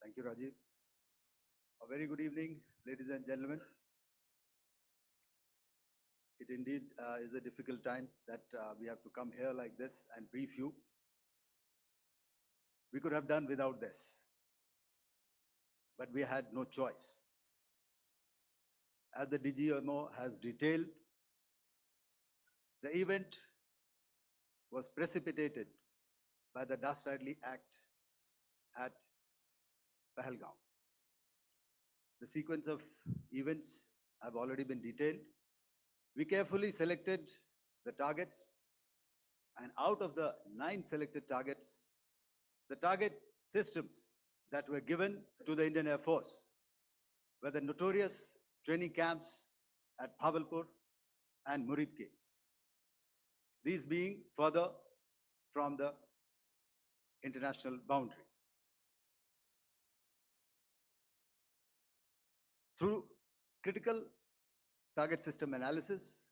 Thank you, Rajiv. A very good evening, ladies and gentlemen. It indeed is a difficult time that we have to come here like this and brief you. We could have done without this, but we had no choice. As the DGMO has detailed, the event was precipitated by the Dastardly Act at Pahalgaon. The sequence of events have already been detailed. We carefully selected the targets, and out of the 9 selected targets, the target systems that were given to the Indian Air Force were the notorious training camps at Bhavalpur and Muridke, these being further from the international boundary. Through critical target system analysis,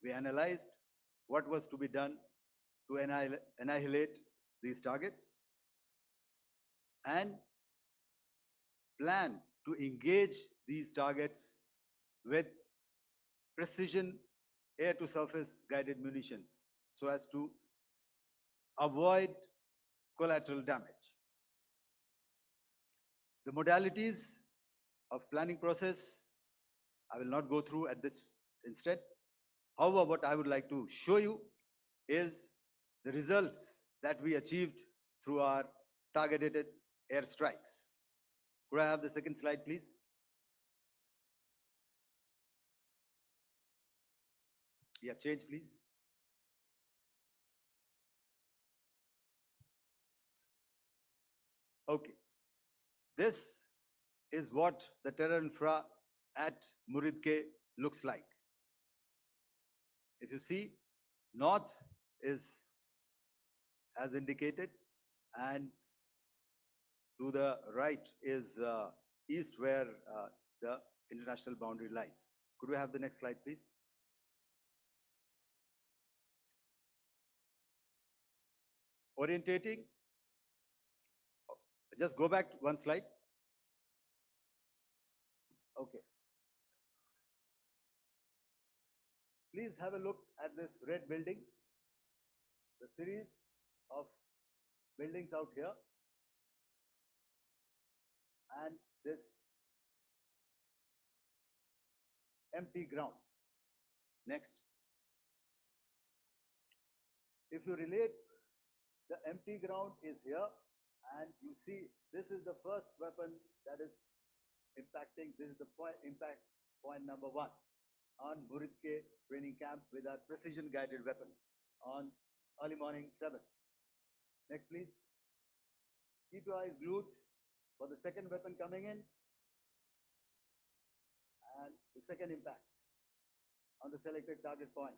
we analyzed what was to be done to annihilate these targets and plan to engage these targets with precision air-to-surface guided munitions so as to avoid collateral damage. The modalities of planning process, I will not go through at this instant. However, what I would like to show you is the results that we achieved through our targeted airstrikes. Could I have the second slide, please? Yeah, change, please. Okay. This is what the terror infra at Muridke looks like. If you see, north is as indicated, and to the right is east, where the international boundary lies. Could we have the next slide, please? Orientating. Just go back one slide. Okay. Please have a look at this red building, the series of buildings out here, and this empty ground. Next. If you relate, the empty ground is here, and you see this is the first weapon that is impacting. This is the impact point number 1 on Muridke training camp with our precision guided weapon on early morning 7. Next, please. Keep your eyes glued for the second weapon coming in and the second impact on the selected target point.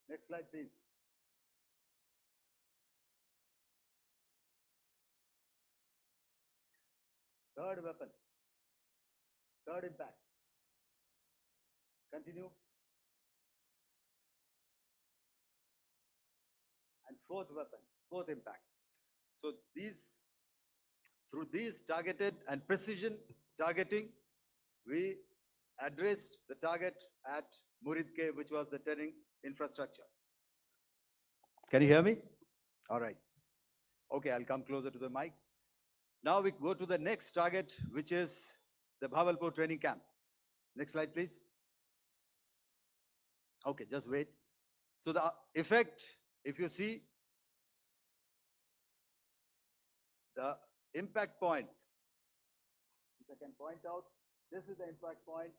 Next slide, please. Third weapon, third impact. Continue. And fourth weapon, fourth impact. So through these targeted and precision targeting, we addressed the target at Muridke, which was the training infrastructure. Can you hear me? All right. Okay, I'll come closer to the mic. Now we go to the next target, which is the Bhavalpur training camp. Next slide, please. Okay, just wait. So the effect, if you see, the impact point, if I can point out, this is the impact point.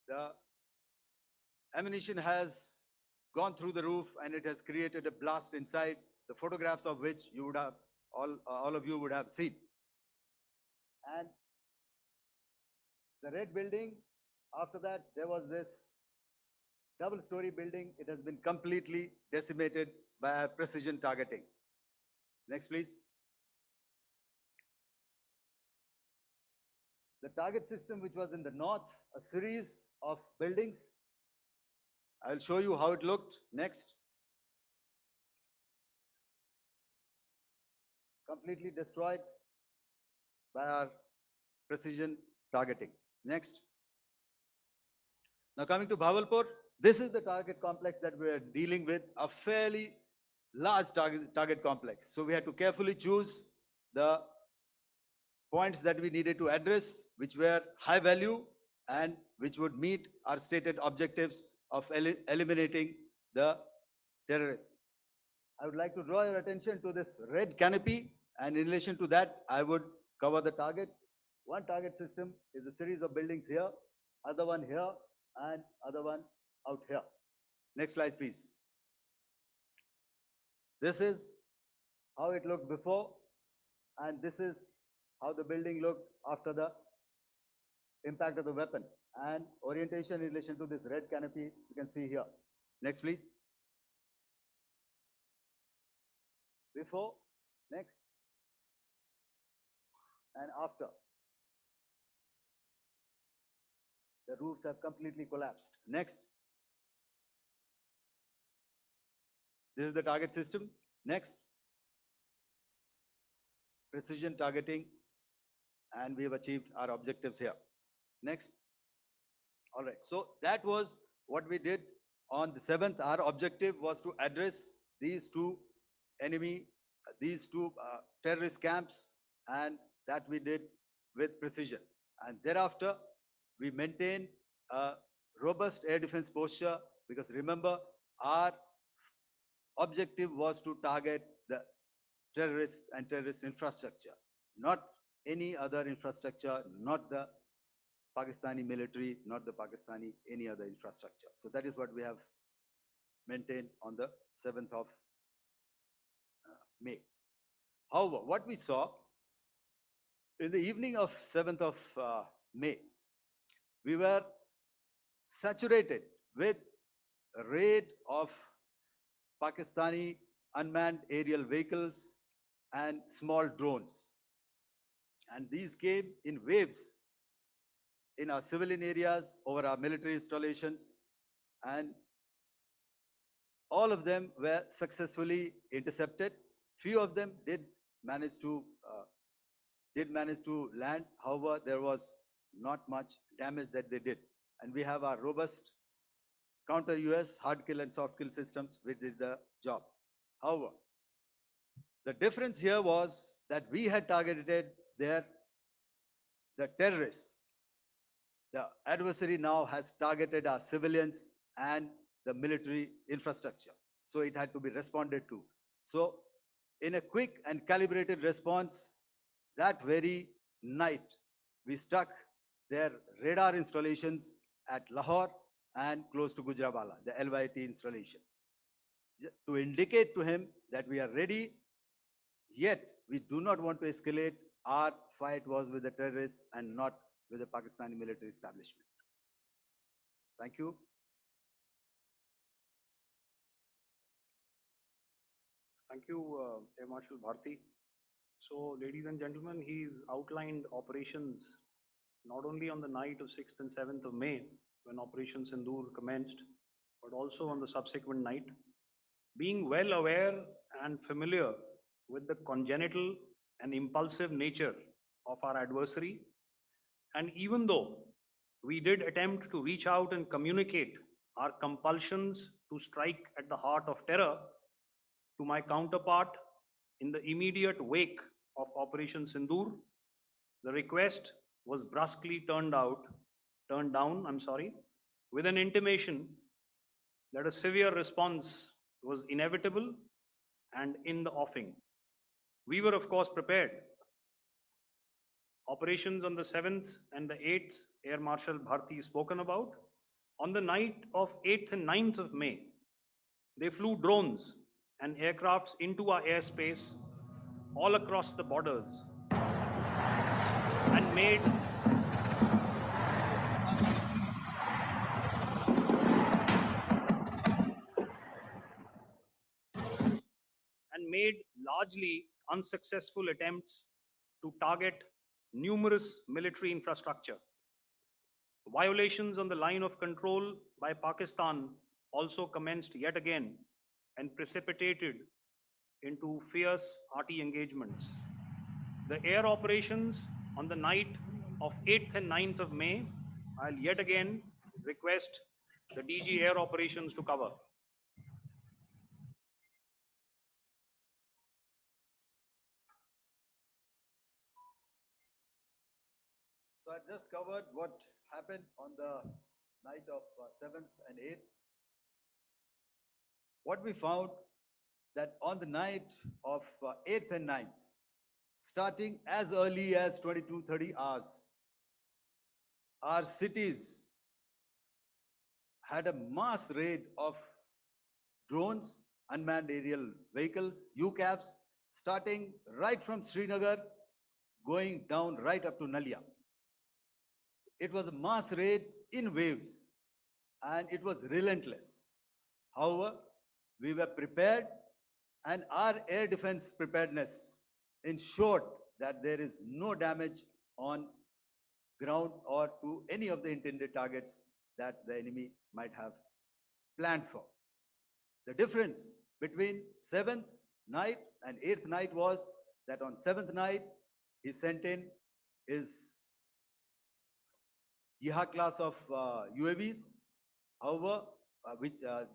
The ammunition has gone through the roof and it has created a blast inside, the photographs of which you would have, all of you would have seen. And the red building, after that, there was this double-story building. It has been completely decimated by our precision targeting. Next, please. The target system, which was in the north, a series of buildings. I'll show you how it looked. Next. Completely destroyed. by our precision targeting. Next. Now coming to Bhavalpur, this is the target complex that we are dealing with, a fairly large target complex. So we had to carefully choose the points that we needed to address, which were high value and which would meet our stated objectives of eliminating the terrorists. I would like to draw your attention to this red canopy, and in relation to that, I would cover the targets. One target system is a series of buildings here, other one here, and other one out here. Next slide, please. This is how it looked before, and this is how the building looked after the impact of the weapon. And orientation in relation to this red canopy, you can see here. Next, please. Before, next, and after. The roofs have completely collapsed. Next. This is the target system. Next. Precision targeting, and we have achieved our objectives here. Next. All right, so that was what we did on the 7th. Our objective was to address these two terrorist camps, and that we did with precision. And thereafter, we maintained a robust air defense posture, because remember, our objective was to target the terrorists and terrorist infrastructure, not any other infrastructure, not the Pakistani military, not the Pakistani any other infrastructure. So that is what we have maintained on the 7th of May. However, what we saw in the evening of 7th of May, we were saturated with a raid of Pakistani unmanned aerial vehicles and small drones. And these came in waves in our civilian areas, over our military installations, and all of them were successfully intercepted. Few of them did manage to land. However, there was not much damage that they did. And we have our robust counter-US hard kill and soft kill systems which did the job. However, the difference here was that we had targeted the terrorists. The adversary now has targeted our civilians and the military infrastructure. So it had to be responded to. So in a quick and calibrated response, that very night, we struck their radar installations at Lahore and close to Gujranwala, the LYT installation, to indicate to him that we are ready, yet we do not want to escalate. Our fight was with the terrorists and not with the Pakistani military establishment. Thank you. Thank you, Air Marshal Bharti. So, ladies and gentlemen, he's outlined operations not only on the night of 6th and 7th of May, when Operation Sndoor commenced, but also on the subsequent night. Being well aware and familiar with the congenital and impulsive nature of our adversary, and even though we did attempt to reach out and communicate our compulsions to strike at the heart of terror to my counterpart in the immediate wake of Operation Sndoor, the request was brusquely turned down, with an intimation that a severe response was inevitable and in the offing. We were, of course, prepared. Operations on the 7th and the 8th, Air Marshal Bharti spoken about. On the night of 8th and 9th of May, they flew drones and aircrafts into our airspace all across the borders and made largely unsuccessful attempts to target numerous military infrastructure. Violations on the line of control by Pakistan also commenced yet again and precipitated into fierce arty engagements. The air operations on the night of 8th and 9th of May, I'll yet again request the DG Air Operations to cover. So I just covered what happened on the night of 7th and 8th. What we found that on the night of 8th and 9th, starting as early as 22:30 hours, our cities had a mass raid of drones, unmanned aerial vehicles, UCAVs, starting right from Srinagar, going down right up to Nalia. It was a mass raid in waves and it was relentless. However, we were prepared and our air defense preparedness ensured that there is no damage on ground or to any of the intended targets that the enemy might have planned for. The difference between 7th night and 8th night was that on 7th night, he sent in his Yeha class of UAVs. However,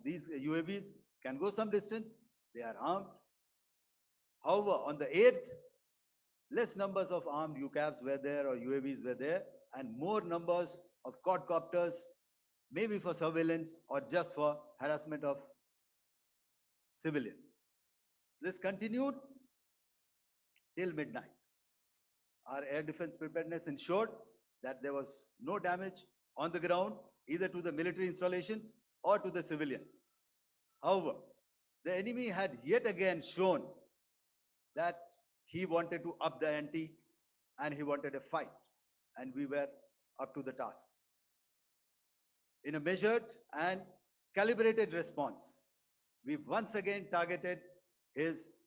these UAVs can go some distance, they are armed. However, on the 8th, less numbers of armed UCAVs were there or UAVs were there, and more numbers of quadcopters, maybe for surveillance or just for harassment of civilians. This continued till midnight. Our air defense preparedness ensured that there was no damage on the ground, either to the military installations or to the civilians. However, the enemy had yet again shown that he wanted to up the ante and he wanted a fight, and we were up to the task. In a measured and calibrated response, we once again targeted his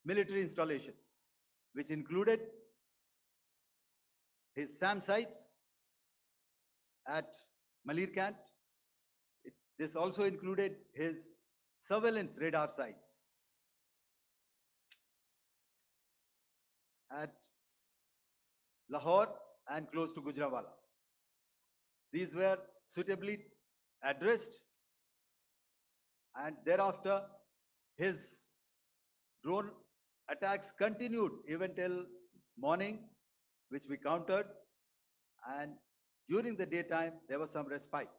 military installations, which included his SAM sites at Malirkant. This also included his surveillance radar sites at Lahore and close to Gujranwala. These were suitably addressed, and thereafter his drone attacks continued even till morning, which we countered, and during the daytime there was some respite.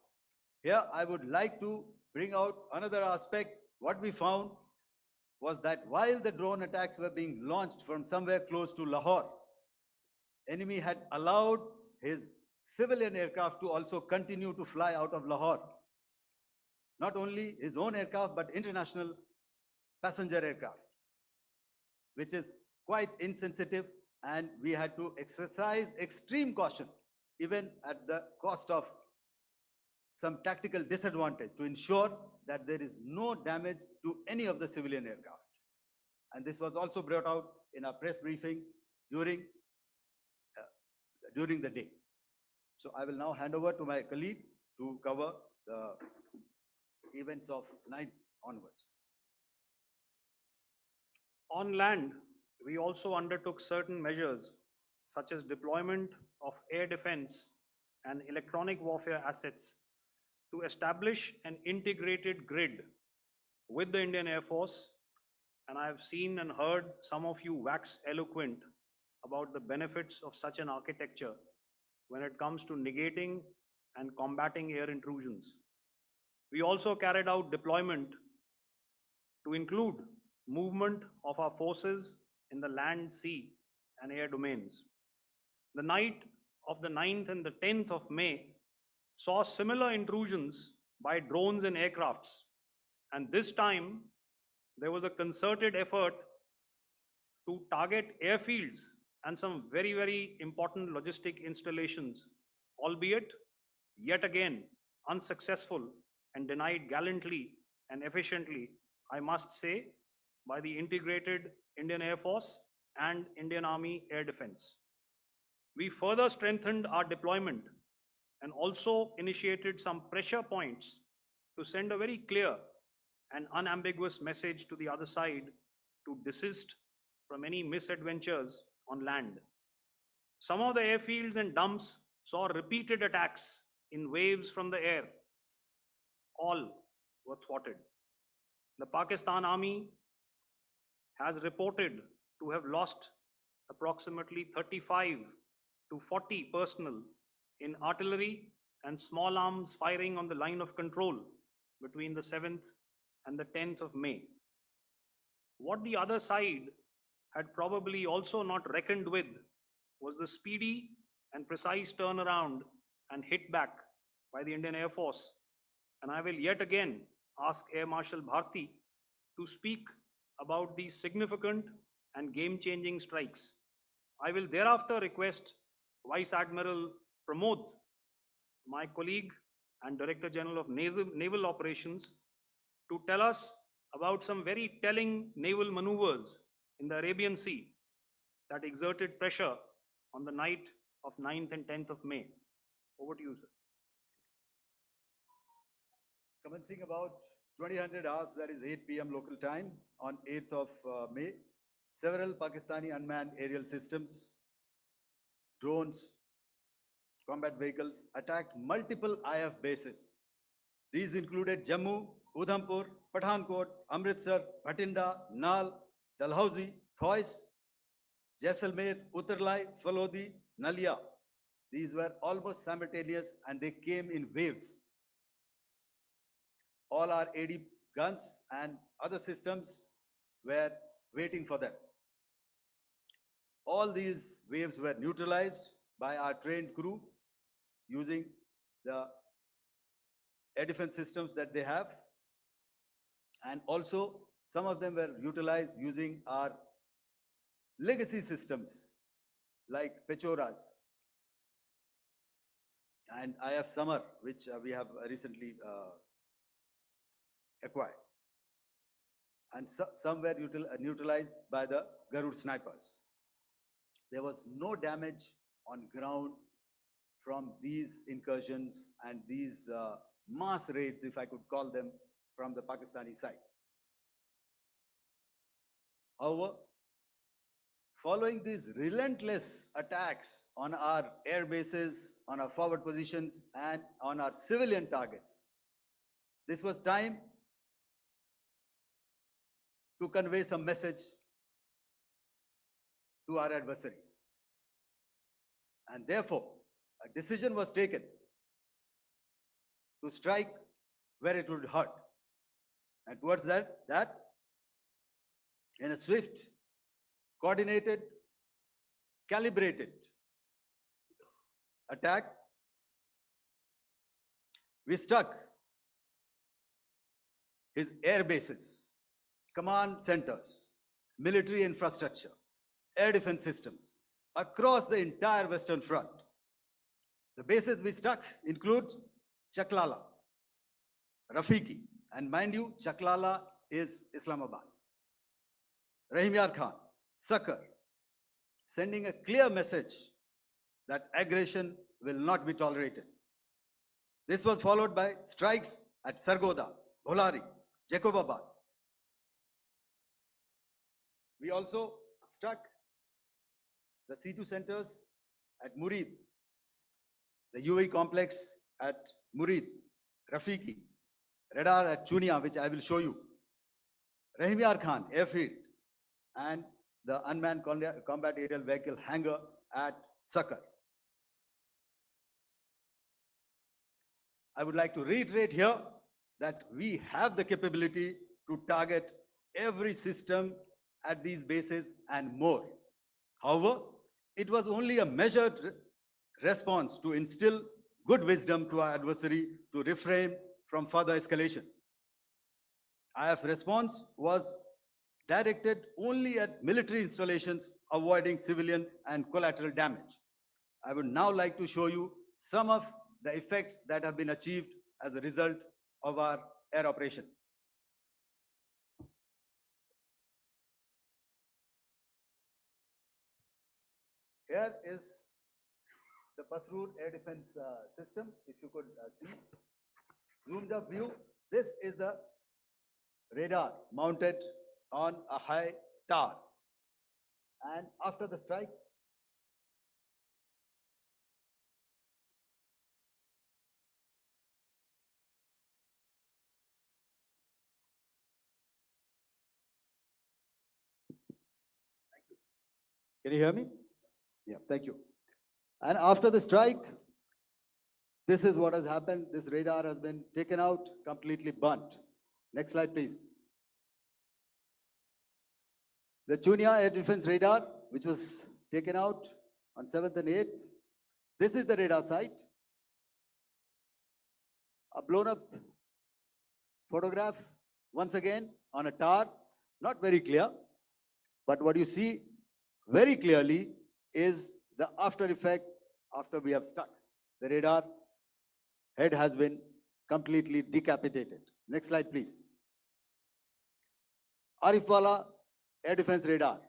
Here I would like to bring out another aspect. What we found was that while the drone attacks were being launched from somewhere close to Lahore, enemy had allowed his civilian aircraft to also continue to fly out of Lahore. Not only his own aircraft, but international passenger aircraft, which is quite insensitive, and we had to exercise extreme caution, even at the cost of some tactical disadvantage, to ensure that there is no damage to any of the civilian aircraft. And this was also brought out in our press briefing during the day. So I will now hand over to my colleague to cover the events of 9th onwards. On land, we also undertook certain measures such as deployment of air defense and electronic warfare assets to establish an integrated grid with the Indian Air Force. And I have seen and heard some of you wax eloquent about the benefits of such an architecture when it comes to negating and combating air intrusions. We also carried out deployment to include movement of our forces in the land, sea, and air domains. The night of the 9th and the 10th of May saw similar intrusions by drones and aircrafts. And this time, there was a concerted effort to target airfields and some very, very important logistic installations, albeit yet again unsuccessful and denied gallantly and efficiently, I must say, by the integrated Indian Air Force and Indian Army Air Defense. We further strengthened our deployment and also initiated some pressure points to send a very clear and unambiguous message to the other side to desist from any misadventures on land. Some of the airfields and dumps saw repeated attacks in waves from the air. All were thwarted. The Pakistan Army has reported to have lost approximately 35 to 40 personnel in artillery and small arms firing on the line of control between the 7th and the 10th of May. What the other side had probably also not reckoned with was the speedy and precise turnaround and hit back by the Indian Air Force. And I will yet again ask Air Marshal Bharti to speak about these significant and game-changing strikes. I will thereafter request Vice Admiral Pramod, my colleague and Director General of Naval Operations, to tell us about some very telling naval maneuvers in the Arabian Sea that exerted pressure on the night of 9th and 10th of May. Over to you, sir. Commencing about 2000 hours, that is 8 p.m. local time, on 8th of May, several Pakistani unmanned aerial systems, drones, combat vehicles attacked multiple IF bases. These included Jammu, Udhampur, Pathankot, Amritsar, Bhatinda, Nal, Dalhousie, Thois, Jaisalmer, Uttarlai, Falodi, Nalia. These were almost simultaneous and they came in waves. All our AD guns and other systems were waiting for them. All these waves were neutralized by our trained crew using the air defense systems that they have. And also, some of them were utilized using our legacy systems like Pechoras and IF Summer, which we have recently acquired. And some were neutralized by the Garud snipers. There was no damage on ground from these incursions and these mass raids, if I could call them, from the Pakistani side. However, following these relentless attacks on our air bases, on our forward positions, and on our civilian targets, this was time to convey some message to our adversaries. And therefore, a decision was taken to strike where it would hurt. And towards that, in a swift, coordinated, calibrated attack, we struck his air bases, command centers, military infrastructure, air defense systems across the entire Western Front. The bases we struck include Chaklala, Rafiki, and mind you, Chaklala is Islamabad. Rahim Yar Khan, Sakar, sending a clear message that aggression will not be tolerated. This was followed by strikes at Sargoda, Bholari, Jacobabad. We also struck the C2 centers at Murid, the UAE complex at Murid, Rafiki, radar at Chunia, which I will show you, Rahim Yar Khan airfield, and the unmanned combat aerial vehicle hangar at Sakar. I would like to reiterate here that we have the capability to target every system at these bases and more. However, it was only a measured response to instill good wisdom to our adversary to refrain from further escalation. IF response was directed only at military installations, avoiding civilian and collateral damage. I would now like to show you some of the effects that have been achieved as a result of our air operation. Here is the Pasroor air defense system, if you could see. Zoomed up view. This is the radar mounted on a high tower. And after the strike, Can you hear me? Yeah, thank you. And after the strike, this is what has happened. This radar has been taken out, completely burnt. Next slide, please. The Chunia air defense radar, which was taken out on 7th and 8th. This is the radar site. A blown up photograph, once again, on a tower, not very clear, but what you see very clearly is the after effect after we have stuck. The radar head has been completely decapitated. Next slide, please. Arifwala air defense radar.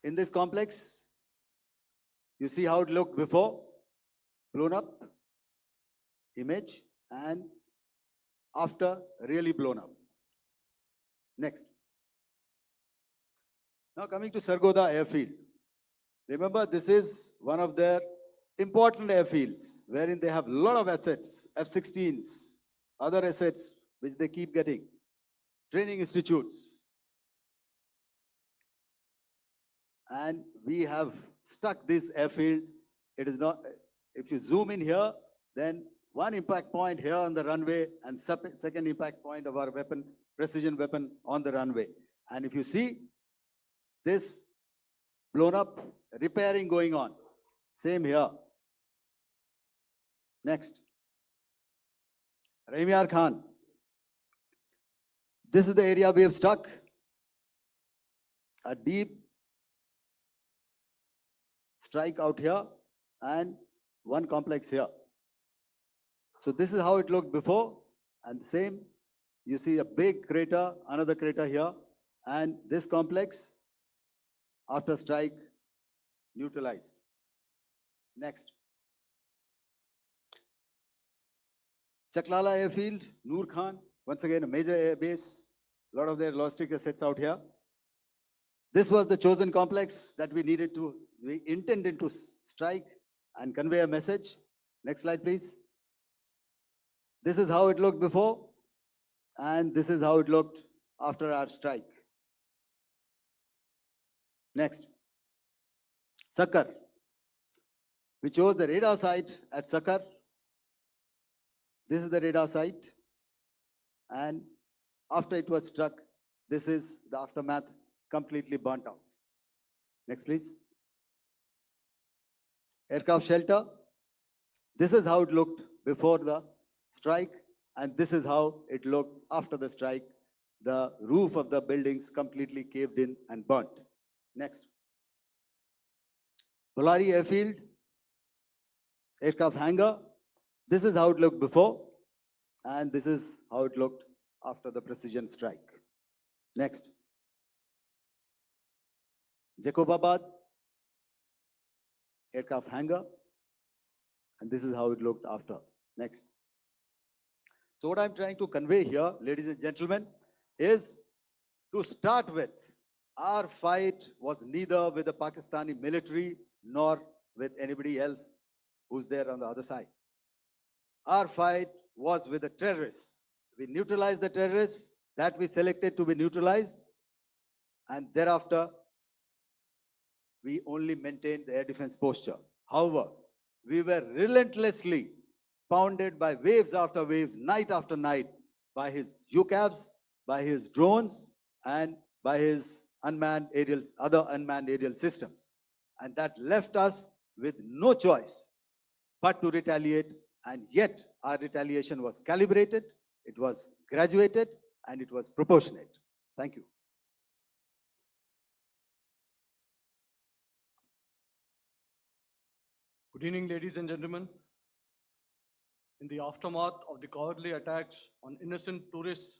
In this complex, you see how it looked before, blown up image, and after really blown up. Next. Now coming to Sargodha airfield. Remember, this is one of their important airfields wherein they have a lot of assets, F-16s, other assets which they keep getting, training institutes. And we have stuck this airfield. It is not, if you zoom in here, then one impact point here on the runway and second impact point of our weapon, precision weapon on the runway. And if you see this blown up, repairing going on. Same here. Next. Rahimyar Khan. This is the area we have stuck. A deep strike out here and one complex here. So this is how it looked before, and same, you see a big crater, another crater here, and this complex, after strike, neutralized. Next. Chaklala airfield, Noor Khan, once again a major air base, a lot of their logistic assets out here. This was the chosen complex that we intended to strike and convey a message. Next slide, please. This is how it looked before, and this is how it looked after our strike. Next. Sakar. We chose the radar site at Sakar. This is the radar site, and after it was struck, this is the aftermath, completely burnt out. Next, please. Aircraft shelter. This is how it looked before the strike, and this is how it looked after the strike. The roof of the buildings completely caved in and burnt. Next. Bolari airfield, aircraft hangar. This is how it looked before, and this is how it looked after the precision strike. Next. Jacobabad, aircraft hangar, and this is how it looked after. Next. So what I'm trying to convey here, ladies and gentlemen, is to start with, our fight was neither with the Pakistani military nor with anybody else who's there on the other side. Our fight was with the terrorists. We neutralized the terrorists that we selected to be neutralized, and thereafter, we only maintained the air defense posture. However, we were relentlessly pounded by waves after waves, night after night, by his UCAVs, by his drones, and by his other unmanned aerial systems. And that left us with no choice but to retaliate, and yet our retaliation was calibrated, it was graduated, and it was proportionate. Thank you. Good evening, ladies and gentlemen. In the aftermath of the cowardly attacks on innocent tourists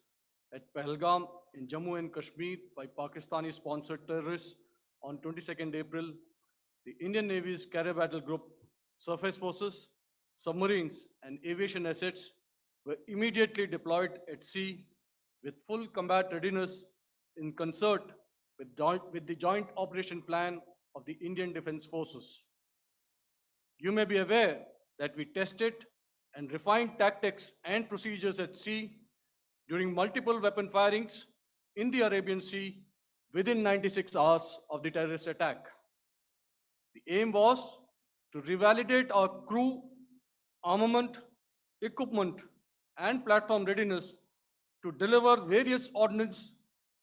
at Pahalgam in Jammu and Kashmir by Pakistani-sponsored terrorists on 22nd April, the Indian Navy's Carrier Battle Group, surface forces, submarines, and aviation assets were immediately deployed at sea with full combat readiness in concert with the Joint Operation Plan of the Indian Defence Forces. You may be aware that we tested and refined tactics and procedures at sea during multiple weapon firings in the Arabian Sea within 96 hours of the terrorist attack. The aim was to revalidate our crew, armament, equipment, and platform readiness to deliver various ordnance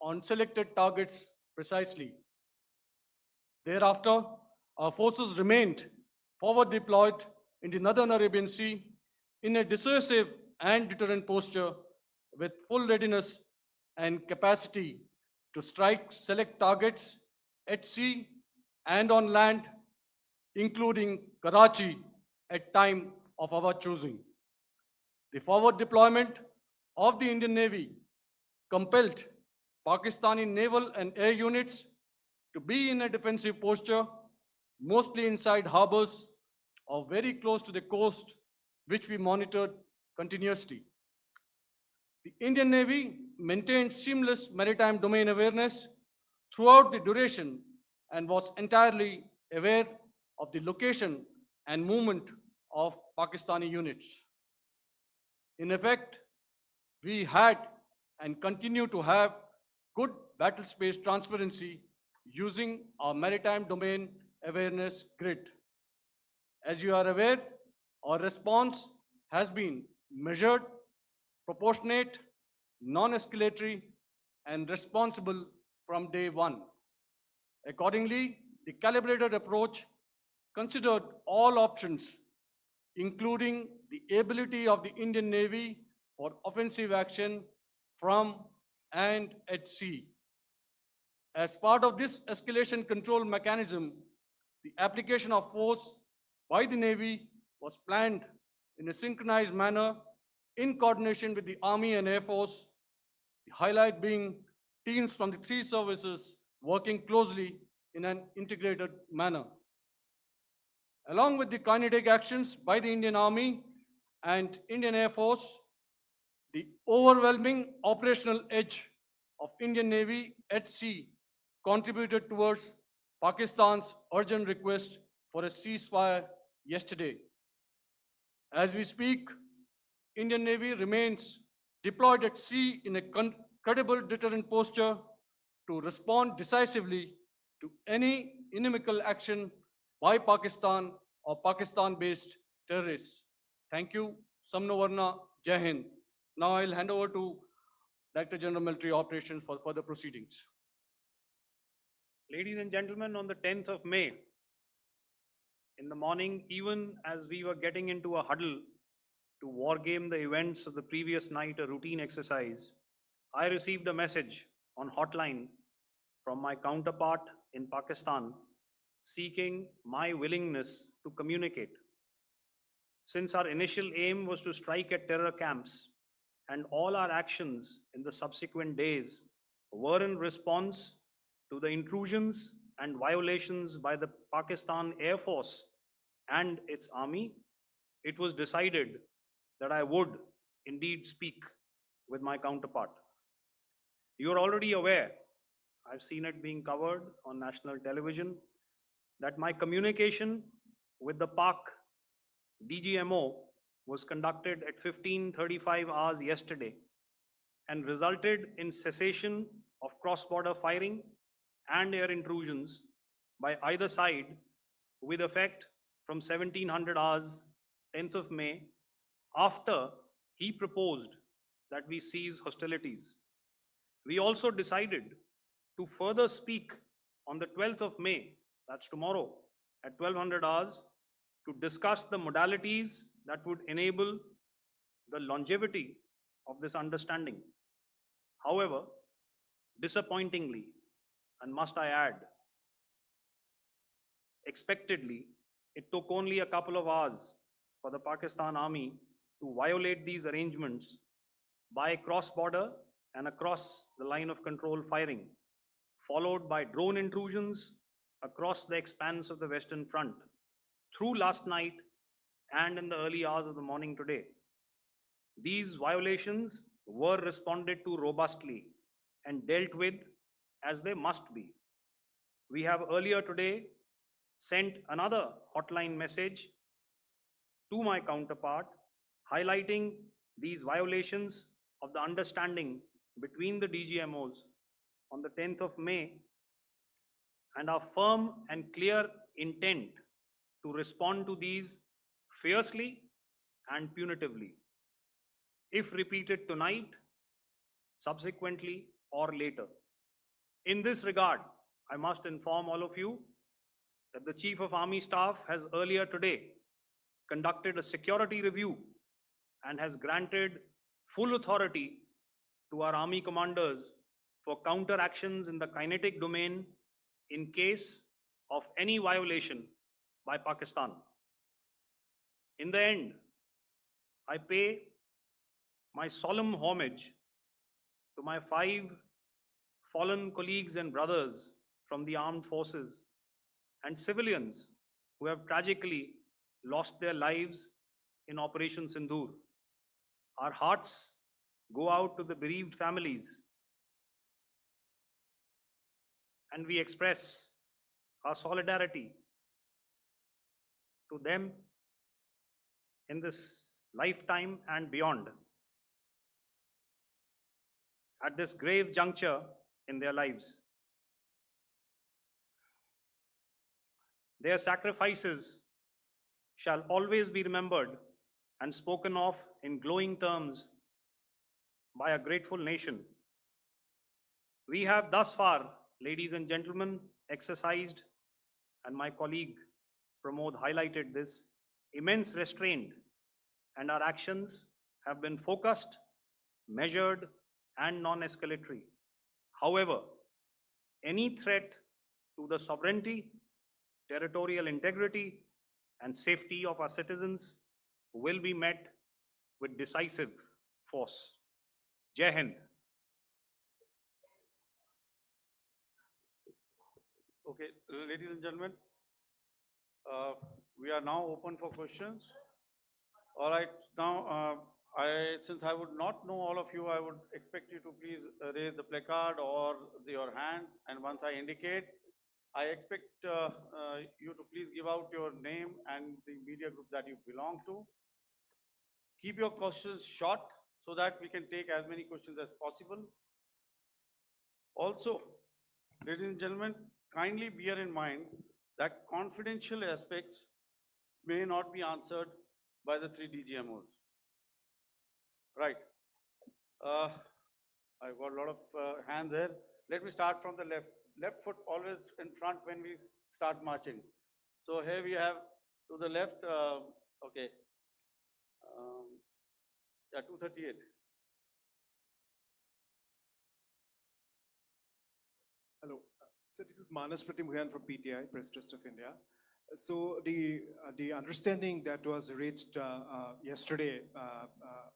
on selected targets precisely. Thereafter, our forces remained forward deployed in the Northern Arabian Sea in a dissuasive and deterrent posture with full readiness and capacity to strike select targets at sea and on land, including Karachi at time of our choosing. The forward deployment of the Indian Navy compelled Pakistani naval and air units to be in a defensive posture, mostly inside harbors or very close to the coast, which we monitored continuously. The Indian Navy maintained seamless maritime domain awareness throughout the duration and was entirely aware of the location and movement of Pakistani units. In effect, we had and continue to have good battle space transparency using our maritime domain awareness grid. As you are aware, our response has been measured, proportionate, non-escalatory, and responsible from day one. Accordingly, the calibrated approach considered all options, including the ability of the Indian Navy for offensive action from and at sea. As part of this escalation control mechanism, the application of force by the Navy was planned in a synchronized manner in coordination with the Army and Air Force, the highlight being teams from the three services working closely in an integrated manner. Along with the kinetic actions by the Indian Army and Indian Air Force, the overwhelming operational edge of Indian Navy at sea contributed towards Pakistan's urgent request for a ceasefire yesterday. As we speak, Indian Navy remains deployed at sea in a credible deterrent posture to respond decisively to any inimical action by Pakistan or Pakistan-based terrorists. Thank you. Samnovarna, Jai Hind. Now I'll hand over to Director General Military Operations for further proceedings. Ladies and gentlemen, on the 10th of May, in the morning, even as we were getting into a huddle to wargame the events of the previous night, a routine exercise, I received a message on hotline from my counterpart in Pakistan seeking my willingness to communicate. Since our initial aim was to strike at terror camps, and all our actions in the subsequent days were in response to the intrusions and violations by the Pakistan Air Force and its army, it was decided that I would indeed speak with my counterpart. You are already aware, I've seen it being covered on national television, that my communication with the Pak DGMO was conducted at 15:35 hours yesterday and resulted in cessation of cross-border firing and air intrusions by either side with effect from 1700 hours 10th of May, after he proposed that we cease hostilities. We also decided to further speak on the 12th of May, that's tomorrow, at 1200 hours, to discuss the modalities that would enable the longevity of this understanding. However, disappointingly, and must I add, expectedly, it took only a couple of hours for the Pakistan Army to violate these arrangements by cross-border and across the line of control firing, followed by drone intrusions across the expanse of the Western Front through last night and in the early hours of the morning today. These violations were responded to robustly and dealt with as they must be. We have earlier today sent another hotline message to my counterpart highlighting these violations of the understanding between the DGMOs on the 10th of May, and our firm and clear intent to respond to these fiercely and punitively, if repeated tonight, subsequently, or later. In this regard, I must inform all of you that the Chief of Army Staff has earlier today conducted a security review and has granted full authority to our army commanders for counter actions in the kinetic domain in case of any violation by Pakistan. In the end, I pay my solemn homage to my 5 fallen colleagues and brothers from the armed forces and civilians who have tragically lost their lives in Operation Sindoor. Our hearts go out to the bereaved families, and we express our solidarity to them in this lifetime and beyond, at this grave juncture in their lives. Their sacrifices shall always be remembered and spoken of in glowing terms by a grateful nation. We have thus far, ladies and gentlemen, exercised, and my colleague Pramod highlighted this, immense restraint, and our actions have been focused, measured, and non-escalatory. However, any threat to the sovereignty, territorial integrity, and safety of our citizens will be met with decisive force. Jai Hind. Okay, ladies and gentlemen, we are now open for questions. All right, now, since I would not know all of you, I would expect you to please raise the placard or your hand, and once I indicate, I expect you to please give out your name and the media group that you belong to. Keep your questions short so that we can take as many questions as possible. Also, ladies and gentlemen, kindly bear in mind that confidential aspects may not be answered by the 3 DGMOs. Right. I've got a lot of hands there. Let me start from the left. Left foot always in front when we start marching. So here we have to the left, okay. Yeah, 238. Hello. So this is Manas Pratimhuyan from PTI, Press Trust of India. So the understanding that was reached yesterday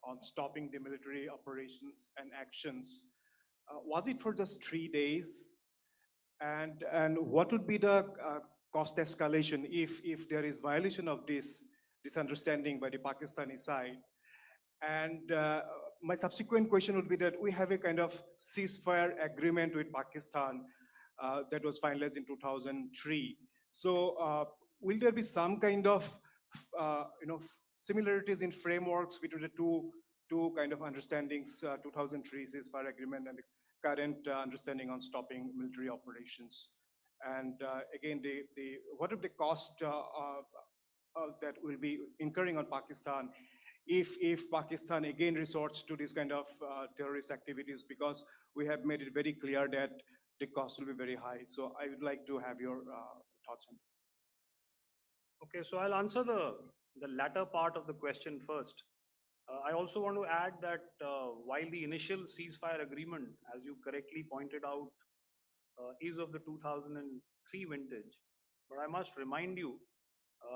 on stopping the military operations and actions, was it for just 3 days? And what would be the cost escalation if there is violation of this understanding by the Pakistani side? And my subsequent question would be that we have a kind of ceasefire agreement with Pakistan that was finalized in 2003. So will there be some kind of similarities in frameworks between the two kind of understandings, 2003 ceasefire agreement and the current understanding on stopping military operations? And again, what are the cost that will be incurring on Pakistan if Pakistan again resorts to this kind of terrorist activities, because we have made it very clear that the cost will be very high. So I would like to have your thoughts on it. Okay, so I'll answer the latter part of the question first. I also want to add that while the initial ceasefire agreement, as you correctly pointed out, is of the 2003 vintage, but I must remind you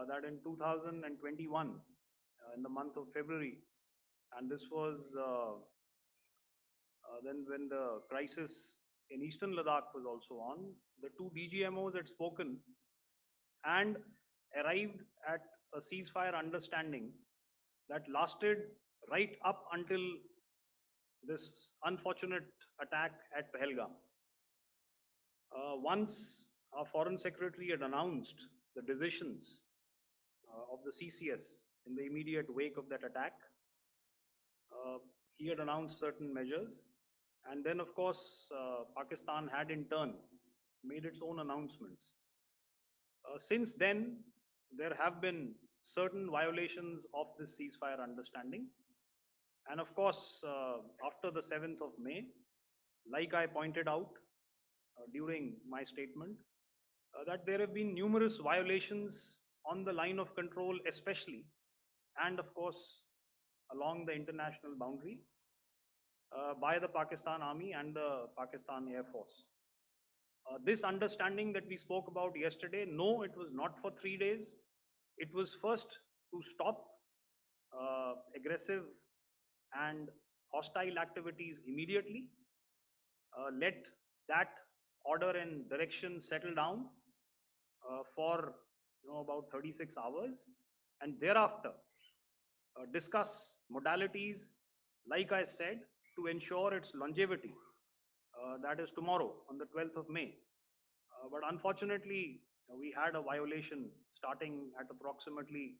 that in 2021, in the month of February, and this was then when the crisis in Eastern Ladakh was also on, the 2 DGMOs had spoken and arrived at a ceasefire understanding that lasted right up until this unfortunate attack at Pahalgam. Once our Foreign Secretary had announced the decisions of the CCS in the immediate wake of that attack, he had announced certain measures, And then, of course, Pakistan had in turn made its own announcements. Since then, there have been certain violations of this ceasefire understanding. And of course, after the 7th of May, like I pointed out during my statement, that there have been numerous violations on the line of control, especially, and of course, along the international boundary by the Pakistan Army and the Pakistan Air Force. This understanding that we spoke about yesterday, no, it was not for 3 days. It was first to stop aggressive and hostile activities immediately, let that order and direction settle down for about 36 hours, and thereafter discuss modalities, like I said, to ensure its longevity. That is tomorrow on the 12th of May. But unfortunately, we had a violation starting at approximately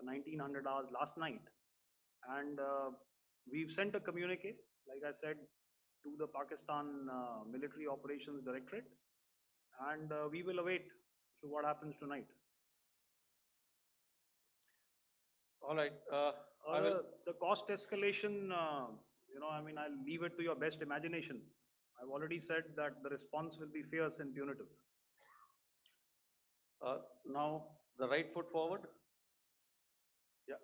1900 hours last night. And we've sent a communique, like I said, to the Pakistan Military Operations Directorate. And we will await to what happens tonight. All right. I will, The cost escalation, I'll leave it to your best imagination. I've already said that the response will be fierce and punitive. now, the right foot forward. Yeah.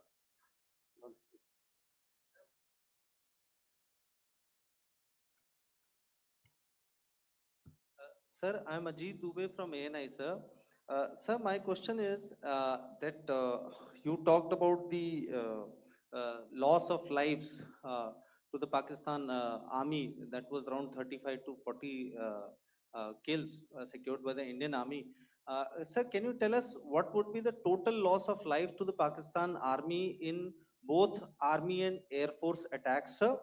Sir, I'm Ajit Dubey from ANI, sir. Sir, my question is that you talked about the loss of lives to the Pakistan army, that was around 35 to 40 kills secured by the Indian army. Sir, can you tell us what would be the total loss of life to the Pakistan army in both army and air force attacks, sir?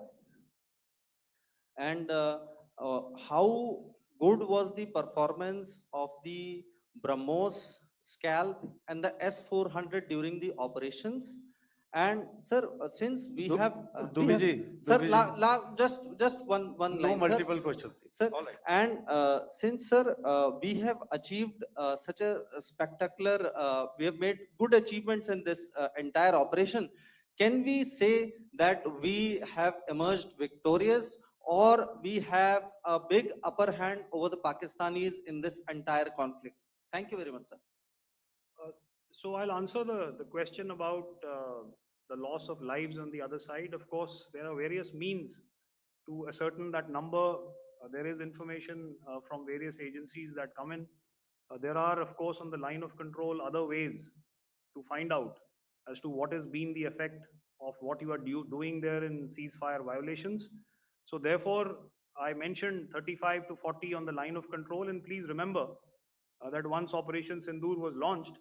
And how good was the performance of the BrahMos, Scalp and the S-400 during the operations? And sir, since we have sir, just one No line, sir. multiple questions. Sir, All right. and since sir, we have achieved such a spectacular, we have made good achievements in this entire operation, can we say that we have emerged victorious, or we have a big upper hand over the Pakistanis in this entire conflict? Thank you very much, sir. So I'll answer the question about the loss of lives on the other side. Of course, there are various means to ascertain that number. There is information from various agencies that come in. There are, of course, on the line of control, other ways to find out as to what has been the effect of what you are doing there in ceasefire violations. So therefore, I mentioned 35 to 40 on the line of control. And please remember that once Operation Sindoor was launched,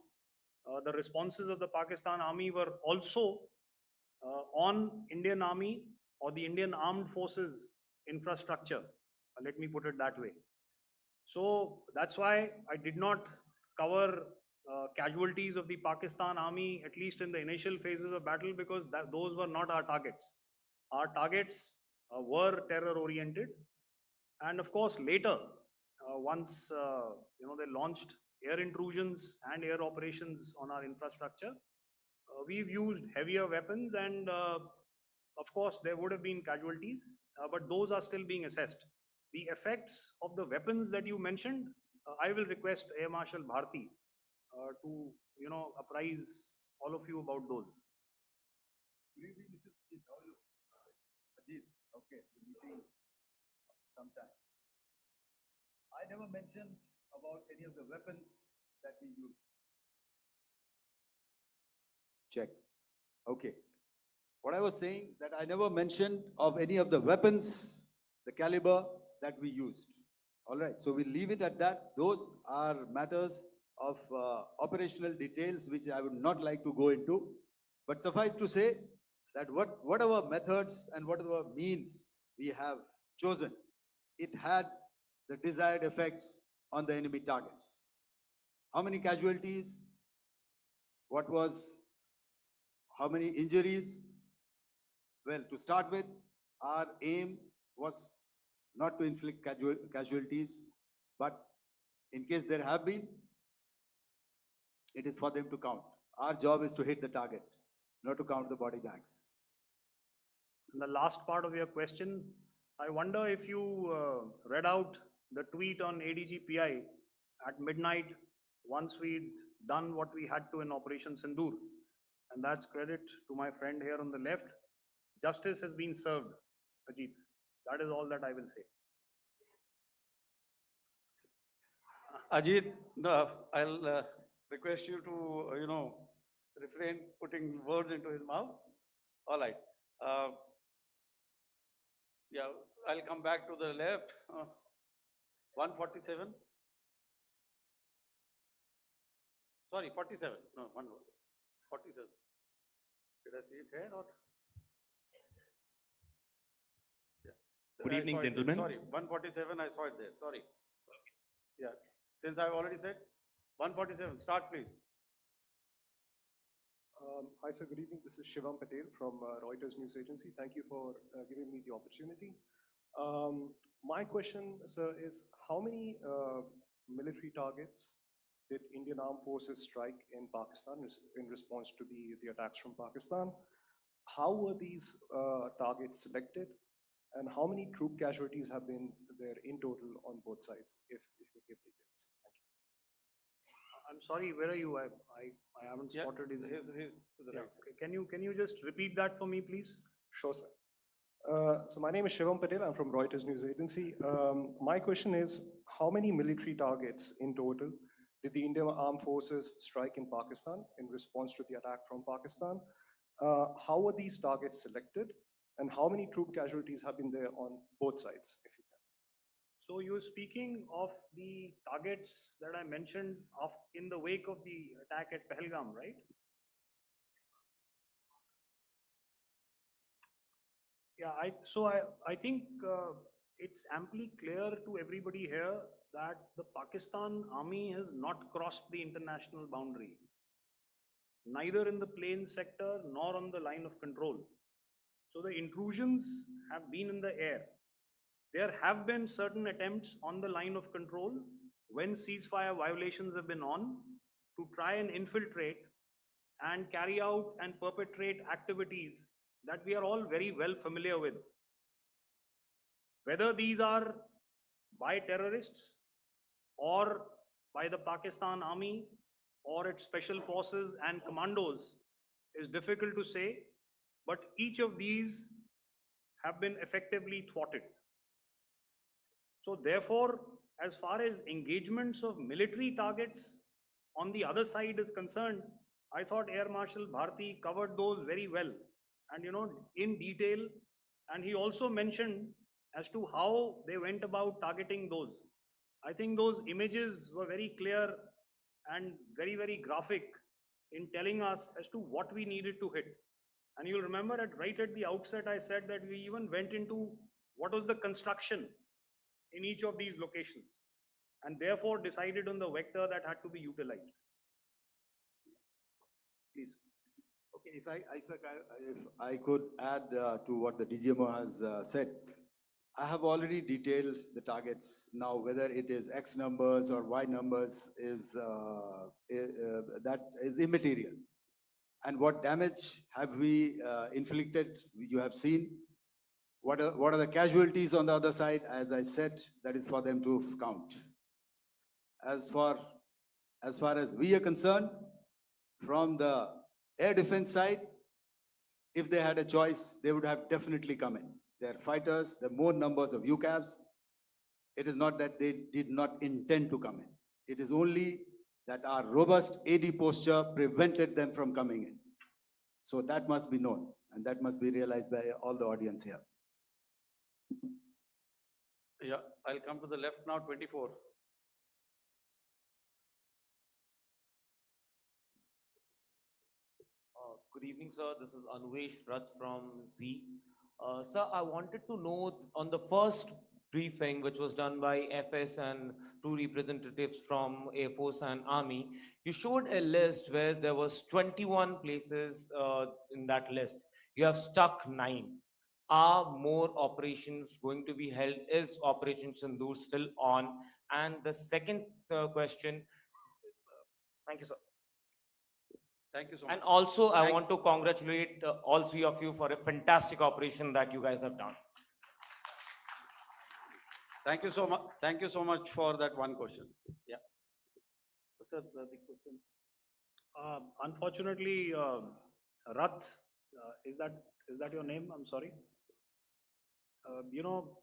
the responses of the Pakistan Army were also on Indian Army or the Indian Armed Forces infrastructure. Let me put it that way. So that's why I did not cover casualties of the Pakistan Army, at least in the initial phases of battle, because those were not our targets. Our targets were terror oriented. And of course, later, once they launched air intrusions and air operations on our infrastructure, we've used heavier weapons, and of course, there would have been casualties, but those are still being assessed. The effects of the weapons that you mentioned, I will request Air Marshal Bharti to apprise all of you about those. Good evening, Mr. Ajit. How are you? Ajit, okay, the meeting sometime. I never mentioned about any of the weapons that we use. Check. Okay. What I was saying, that I never mentioned of any of the weapons, the caliber that we used. All right, so we'll leave it at that. Those are matters of operational details which I would not like to go into. But suffice to say that whatever methods and whatever means we have chosen, it had the desired effects on the enemy targets. How many casualties? How many injuries? Well, to start with, our aim was not to inflict casualties, but in case there have been, it is for them to count. Our job is to hit the target, not to count the body bags. And the last part of your question, I wonder if you read out the tweet on ADGPI at midnight once we'd done what we had to in Operation Sindoor. And that's credit to my friend here on the left. Justice has been served, Ajit. That is all that I will say. Ajit, no, I'll request you to, refrain putting words into his mouth. All right. Yeah, I'll come back to the left. 147. Sorry, 47. No, 47. Did I see it here or? Yeah. Good I evening, saw it there. gentlemen. Sorry, 147, I saw it there. Sorry. Yeah, since I've already said 147, start please. Hi, sir. Good evening. This is Shivam Patel from Reuters News Agency. Thank you for giving me the opportunity. My question, sir, is how many military targets did Indian Armed Forces strike in Pakistan in response to the attacks from Pakistan? How were these targets selected? And how many troop casualties have been there in total on both sides, if you give details? Thank you. I'm sorry, where are you? I haven't Yeah, spotted his. he's to the Yeah, right. okay. Can you just repeat that for me, please? Sure, sir. So my name is Shivam Patel. I'm from Reuters News Agency. My question is, how many military targets in total did the Indian Armed Forces strike in Pakistan in response to the attack from Pakistan? How were these targets selected? And how many troop casualties have been there on both sides, if you can? So you're speaking of the targets that I mentioned in the wake of the attack at Pahalgam, right? Yeah, I think it's amply clear to everybody here that the Pakistan army has not crossed the international boundary, neither in the plain sector nor on the line of control. So the intrusions have been in the air. There have been certain attempts on the line of control when ceasefire violations have been on to try and infiltrate and carry out and perpetrate activities that we are all very well familiar with. Whether these are by terrorists or by the Pakistan army or its special forces and commandos is difficult to say, but each of these have been effectively thwarted. So therefore, as far as engagements of military targets on the other side is concerned, I thought Air Marshal Bharti covered those very well and in detail, and he also mentioned as to how they went about targeting those. I think those images were very clear and very, very graphic in telling us as to what we needed to hit. And you'll remember right at the outset, I said that we even went into what was the construction in each of these locations, and therefore decided on the vector that had to be utilized. Please. Okay, if I could add to what the DGMO has said, I have already detailed the targets. Now, whether it is X numbers or Y numbers is that is immaterial. And what damage have we inflicted? You have seen. What are the casualties on the other side? As I said, that is for them to count. As far as we are concerned, from the air defense side, if they had a choice, they would have definitely come in. They're fighters, there are more numbers of UCAVs. It is not that they did not intend to come in. It is only that our robust AD posture prevented them from coming in. So that must be known, and that must be realized by all the audience here. Yeah, I'll come to the left now, 24. Good evening, sir. This is Anvesh Rath from Z. Sir, I wanted to know on the first briefing, which was done by FS and two representatives from Air Force and Army, you showed a list where there was 21 places in that list. You have stuck 9. are more operations going to be held? Is Operation Sindoor still on? And the second question, thank you, sir. Thank you so much. And also, I Thank- want to congratulate all three of you for a fantastic operation that you guys have done. Thank you so much. Thank you so much for that one question. Yeah. Sir, the question. Unfortunately, Rath, is that your name? I'm sorry. You know,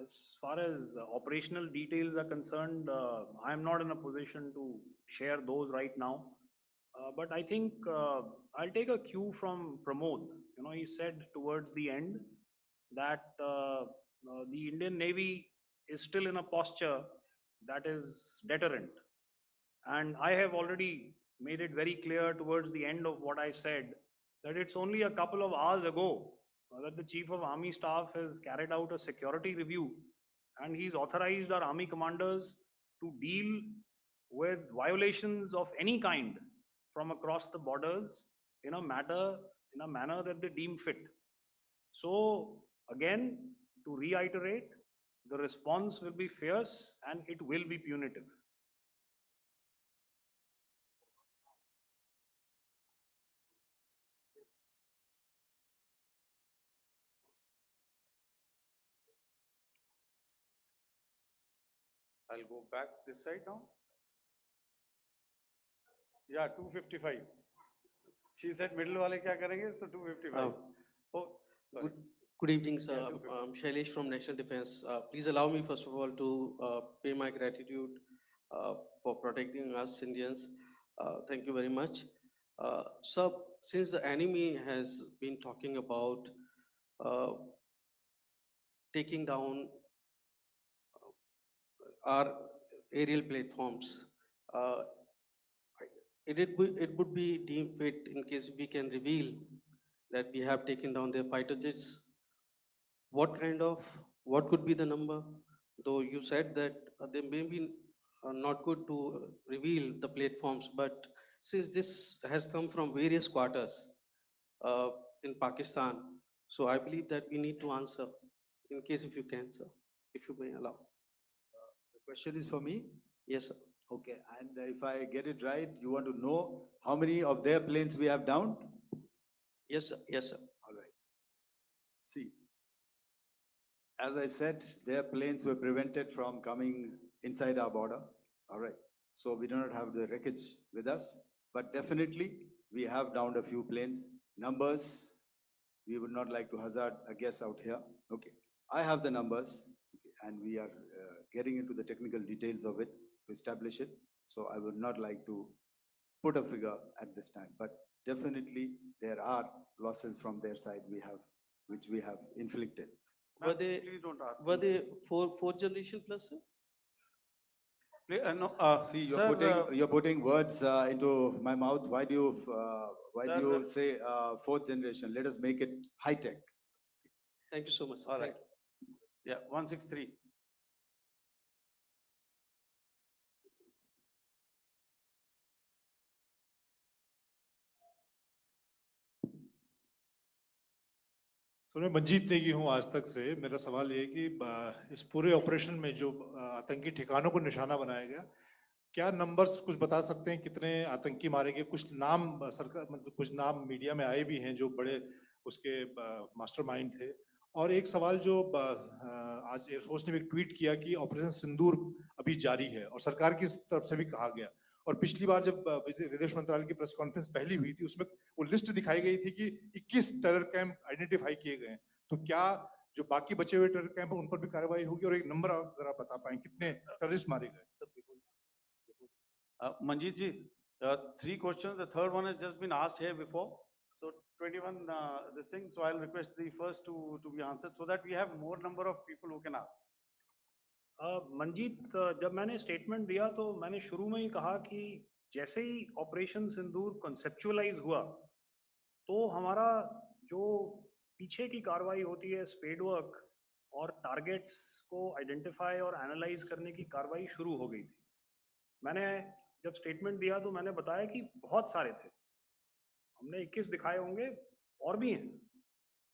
as far as operational details are concerned, I am not in a position to share those right now. But I think I'll take a cue from Pramod. You know, he said towards the end that the Indian Navy is still in a posture that is deterrent. And I have already made it very clear towards the end of what I said that it's only a couple of hours ago that the Chief of Army Staff has carried out a security review and he's authorized our army commanders to deal with violations of any kind from across the borders in a manner that they deem fit. So again, to reiterate, the response will be fierce and it will be punitive. I'll go back this side now. Yeah, 255. She said middle wale kya karenge? So 255. Oh, sorry. Good evening, sir. Yeah, 250. I'm Shailesh from National Defense. Please allow me, first of all, to pay my gratitude for protecting us Indians. Thank you very much. Sir, since the enemy has been talking about uh, taking down our aerial platforms, it would be deemed fit in case we can reveal that we have taken down their fighter jets. What could be the number? Though you said that they may be not good to reveal the platforms, but since this has come from various quarters in Pakistan, so I believe that we need to answer in case if you can, sir, if you may allow. The question is for me? Yes, sir. Okay, and if I get it right, you want to know how many of their planes we have downed? Yes, sir. Yes, sir. All right. See, as I said, their planes were prevented from coming inside our border. All right. So we do not have the wreckage with us, but definitely we have downed a few planes. Numbers, we would not like to hazard a guess out here. Okay. I have the numbers, okay, and we are getting into the technical details of it to establish it. So I would not like to put a figure at this time, but definitely there are losses from their side which we have inflicted. Were Ma'am, they please don't ask. were they fourth generation plus, sir? No, See, sir, you're putting words into my mouth. Why do you Sir, say fourth generation? Let us make it high tech. Thank you so much, sir. all Thank right. Yeah, 163. तो मैं मंजीत नेगी हूँ आज तक से। मेरा सवाल ये है कि इस पूरे ऑपरेशन में जो आतंकी ठिकानों को निशाना बनाया गया, क्या नंबर्स कुछ बता सकते हैं कितने आतंकी मारे गए? कुछ नाम सरकार मतलब कुछ नाम मीडिया में आए भी हैं जो बड़े उसके मास्टरमाइंड थे। और एक सवाल जो आज एयरफोर्स ने भी ट्वीट किया कि ऑपरेशन सिंदूर अभी जारी है और सरकार की तरफ से भी कहा गया। और पिछली बार जब विदेश मंत्रालय की प्रेस कॉन्फ्रेंस पहली हुई थी उसमें वो लिस्ट दिखाई गई थी कि 21 टेरर कैंप आइडेंटिफाई किए गए हैं। तो क्या जो बाकी बचे हुए टेरर कैंप उन पर भी कार्रवाई होगी? और एक नंबर अगर आप बता पाएं कितने टेररिस्ट मारे गए? Manjeet ji, 3 questions. The third one has just been asked here before. So 21 this thing. So I'll request the first two to be answered so that we have more number of people who can ask. Manjeet, जब मैंने statement दिया तो मैंने शुरू में ही कहा कि जैसे ही ऑपरेशन सिंदूर कॉन्सेप्चुअलाइज हुआ तो हमारा जो पीछे की कार्रवाई होती है स्पेड वर्क और टारगेट्स को आइडेंटिफाई और एनालाइज करने की कार्रवाई शुरू हो गई थी। मैंने जब स्टेटमेंट दिया तो मैंने बताया कि बहुत सारे थे, हमने 21 दिखाए होंगे और भी हैं,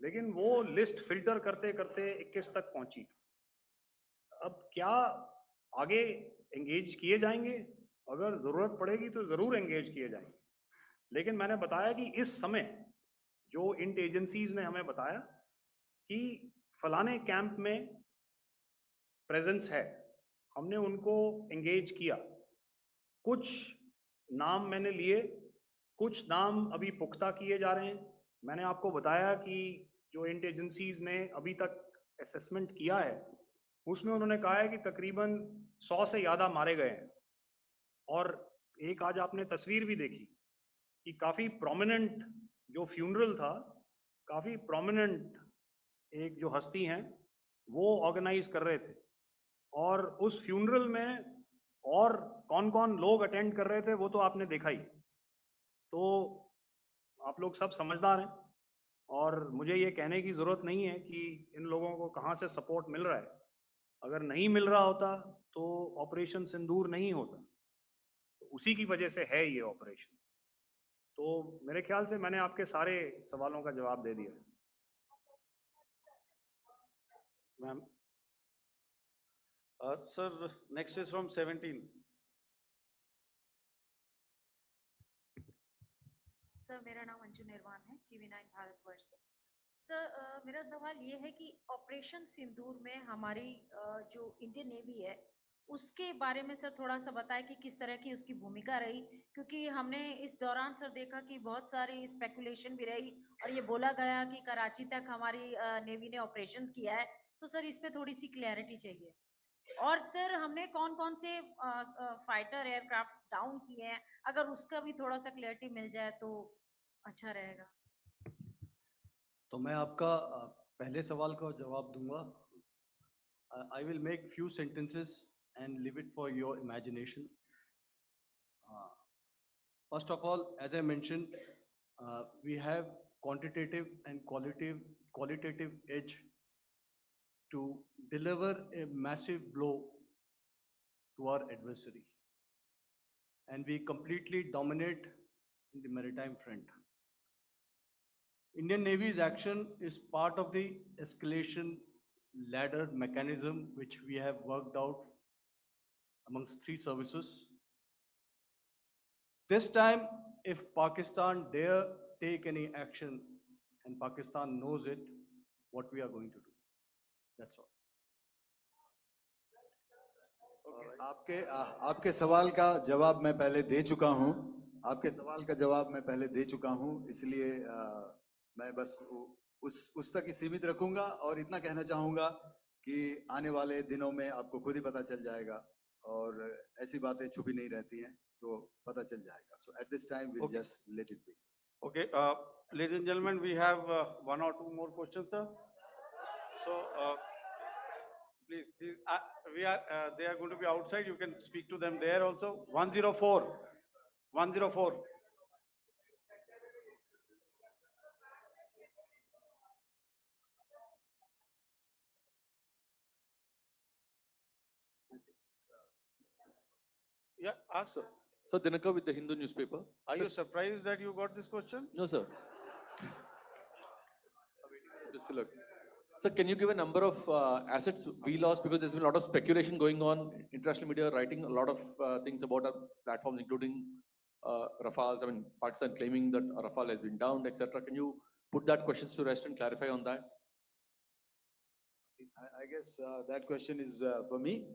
लेकिन वो लिस्ट फिल्टर करते करते 21 तक पहुंची। अब क्या आगे एंगेज किए जाएंगे? अगर जरूरत पड़ेगी तो जरूर एंगेज किए जाएंगे, लेकिन मैंने बताया कि इस समय जो इंट एजेंसीज ने हमें बताया कि फलाने कैंप में प्रेजेंस है, हमने उनको एंगेज किया। कुछ नाम मैंने लिए, कुछ नाम अभी पुख्ता किए जा रहे हैं। मैंने आपको बताया कि जो इंट एजेंसीज ने अभी तक असेसमेंट किया है, उसमें उन्होंने कहा है कि तकरीबन 100 से ज़्यादा मारे गए हैं। और एक आज आपने तस्वीर भी देखी कि काफ़ी प्रोमिनेंट जो फ्यूनरल था, काफ़ी प्रोमिनेंट एक जो हस्ती हैं वो ऑर्गेनाइज कर रहे थे, और उस फ्यूनरल में और कौन कौन लोग अटेंड कर रहे थे वो तो आपने देखा ही। तो आप लोग सब समझदार हैं, और मुझे ये कहने की ज़रूरत नहीं है कि इन लोगों को कहाँ से सपोर्ट मिल रहा है। अगर नहीं मिल रहा होता तो ऑपरेशन सिंदूर नहीं होता, तो उसी की वजह से है ये ऑपरेशन। तो मेरे ख्याल से मैंने आपके सारे सवालों का जवाब दे दिया। Ma'am, Sir, next is from 17. Sir, मेरा नाम अंजू निर्वाण है, TV9 भारतवर्ष से। सर, मेरा सवाल ये है कि ऑपरेशन सिंदूर में हमारी जो इंडियन नेवी है उसके बारे में सर थोड़ा सा बताएं कि किस तरह की उसकी भूमिका रही, क्योंकि हमने इस दौरान सर देखा कि बहुत सारी स्पेकुलेशन भी रही और ये बोला गया कि कराची तक हमारी नेवी ने ऑपरेशन किया है। तो सर इस पे थोड़ी सी क्लैरिटी चाहिए। और सर हमने कौन कौन से फाइटर एयरक्राफ्ट डाउन किए हैं, अगर उसका भी थोड़ा सा क्लैरिटी मिल जाए तो अच्छा रहेगा। तो मैं आपका पहले सवाल का जवाब दूंगा। I will make few sentences and leave it for your imagination. First of all, as I mentioned, we have quantitative and qualitative edge to deliver a massive blow to our adversary, and we completely dominate in the maritime front. Indian Navy's action is part of the escalation ladder mechanism which we have worked out amongst three services. This time, if Pakistan dare take any action, and Pakistan knows it, what we are going to do. That's all. आपके सवाल का जवाब मैं पहले दे चुका हूं। आपके सवाल का जवाब मैं पहले दे चुका हूं, इसलिए मैं बस उस तक ही सीमित रखूंगा और इतना कहना चाहूंगा कि आने वाले दिनों में आपको खुद ही पता चल जाएगा, और ऐसी बातें छुपी नहीं रहती हैं, तो पता चल जाएगा। So at this time we'll just let it be. Okay, ladies and gentlemen, we have one or two more questions, sir. So please, they are going to be outside. You can speak to them there also. 104, 104. Yeah, ask, sir. Sir, Dinakar with the Hindu newspaper. Are Sir, you surprised that you got this question? No, sir. Just look. Sir, can you give a number of assets we lost, because there's been a lot of speculation going on, international media writing a lot of things about our platforms, including Rafales. I mean, Pakistan claiming that a Rafale has been downed, etc. Can you put that question to rest and clarify on that? I guess that question is for me.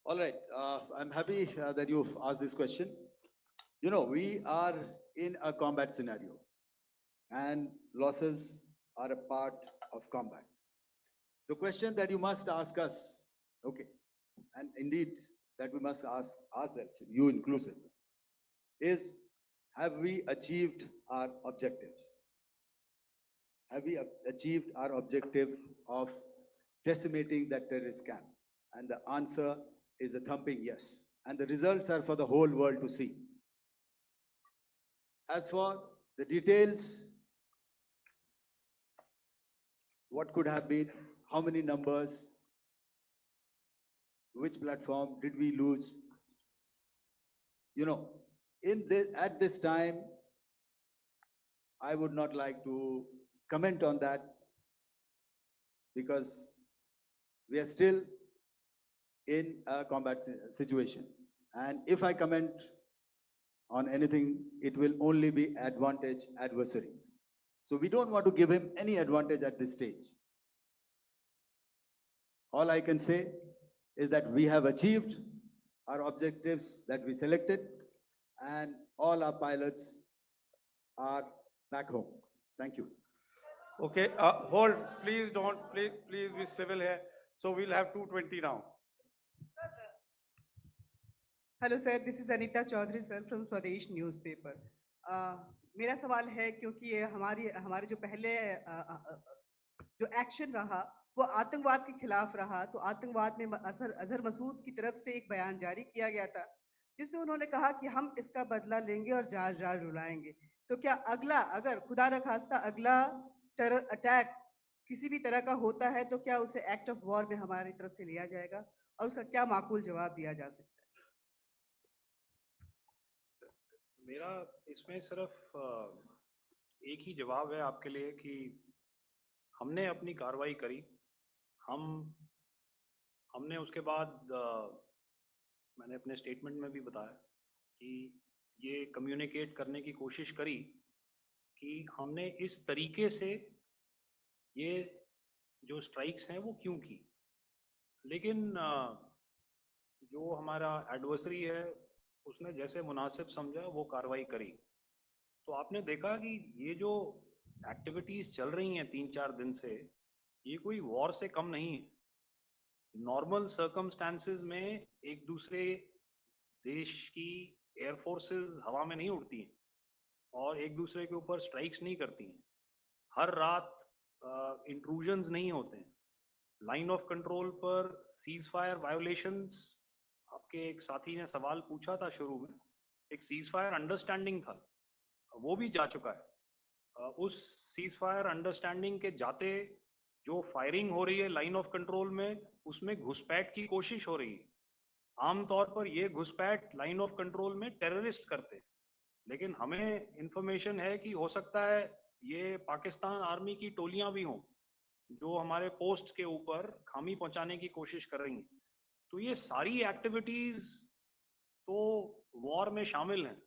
All right, I'm happy that you've asked this question. You know, we are in a combat scenario, and losses are a part of combat. The question that you must ask us, okay, and indeed that we must ask ourselves, you inclusive, is have we achieved our objectives? Have we achieved our objective of decimating that terrorist camp? And the answer is a thumping yes. And the results are for the whole world to see. As for the details, what could have been, how many numbers, which platform did we lose? You know, at this time, I would not like to comment on that because we are still in a combat situation. And if I comment on anything, it will only be advantage adversary. So we don't want to give him any advantage at this stage. All I can say is that we have achieved our objectives that we selected, and all our pilots are back home. Thank you. Okay, hold, please don't, please be civil here. So we'll have 220 now. Hello sir, this is Anita Chaudhary sir from Swadesh newspaper. मेरा सवाल है क्योंकि ये हमारे जो पहले जो action रहा वो आतंकवाद के खिलाफ रहा, तो आतंकवाद में अजहर मसूद की तरफ से एक बयान जारी किया गया था जिसमें उन्होंने कहा कि हम इसका बदला लेंगे और जाल जाल रुलाएंगे। तो क्या अगला, अगर खुदा न खास्ता अगला टेरर अटैक किसी भी तरह का होता है तो क्या उसे एक्ट ऑफ वॉर में हमारी तरफ से लिया जाएगा और उसका क्या माकूल जवाब दिया जा सकता है? मेरा इसमें सिर्फ एक ही जवाब है आपके लिए कि हमने अपनी कार्रवाई करी। हमने उसके बाद मैंने अपने स्टेटमेंट में भी बताया कि ये कम्युनिकेट करने की कोशिश करी कि हमने इस तरीके से ये जो स्ट्राइक्स हैं वो क्यों की। लेकिन जो हमारा एडवर्सरी है उसने जैसे मुनासिब समझा वो कार्रवाई करी। तो आपने देखा कि ये जो एक्टिविटीज चल रही हैं 3-4 दिन से, ये कोई वॉर से कम नहीं है। नॉर्मल सर्कमस्टांसेस में एक दूसरे देश की एयर फोर्सेस हवा में नहीं उड़ती हैं और एक दूसरे के ऊपर स्ट्राइक्स नहीं करती हैं। हर रात इंट्रूजन्स नहीं होते हैं। लाइन ऑफ कंट्रोल पर सीज फायर वायोलेशंस, आपके एक साथी ने सवाल पूछा था शुरू में, एक सीज फायर अंडरस्टैंडिंग था, वो भी जा चुका है। उस सीज फायर अंडरस्टैंडिंग के जाते जो फायरिंग हो रही है लाइन ऑफ कंट्रोल में, उसमें घुसपैठ की कोशिश हो रही है। आमतौर पर ये घुसपैठ लाइन ऑफ कंट्रोल में टेररिस्ट करते हैं, लेकिन हमें इंफॉर्मेशन है कि हो सकता है ये पाकिस्तान आर्मी की टोलियां भी हों जो हमारे पोस्ट के ऊपर खामी पहुंचाने की कोशिश कर रही हैं। तो ये सारी एक्टिविटीज तो वॉर में शामिल हैं।